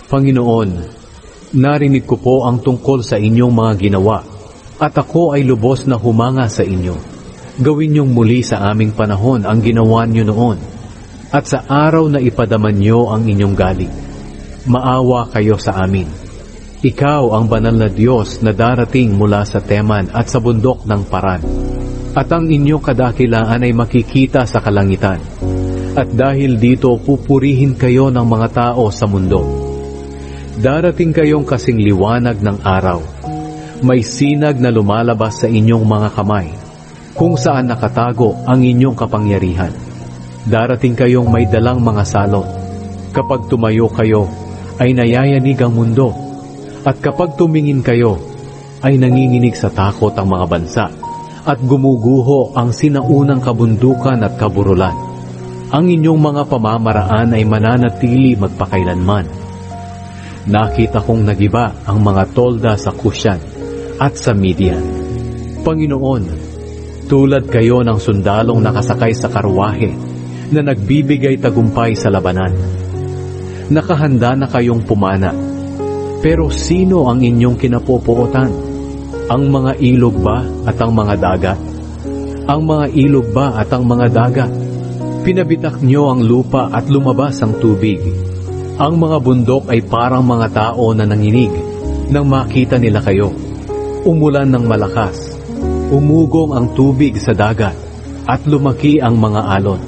Panginoon, narinig ko po ang tungkol sa inyong mga ginawa, at ako ay lubos na humanga sa inyo. Gawin niyong muli sa aming panahon ang ginawa niyo noon, at sa araw na ipadaman niyo ang inyong galing. Maawa kayo sa amin. Ikaw ang banal na Diyos na darating mula sa Teman at sa bundok ng Paran, at ang inyong kadakilaan ay makikita sa kalangitan. At dahil dito pupurihin kayo ng mga tao sa mundo. Darating kayong kasing liwanag ng araw. May sinag na lumalabas sa inyong mga kamay, kung saan nakatago ang inyong kapangyarihan. Darating kayong may dalang mga salot. Kapag tumayo kayo, ay nayayanig ang mundo. At kapag tumingin kayo, ay nanginginig sa takot ang mga bansa. At gumuguho ang sinaunang kabundukan at kaburulan. Ang inyong mga pamamaraan ay mananatili magpakailanman. Nakita kong nagiba ang mga tolda sa Kushan at sa Midian. Panginoon, tulad kayo ng sundalong nakasakay sa karwahe na nagbibigay tagumpay sa labanan. Nakahanda na kayong pumana. Pero sino ang inyong kinapopuotan? Ang mga ilog ba at ang mga dagat? Ang mga ilog ba at ang mga dagat? Pinabitak niyo ang lupa at lumabas ang tubig. Ang mga bundok ay parang mga tao na nanginig nang makita nila kayo. Umulan ng malakas, umugong ang tubig sa dagat, at lumaki ang mga alon.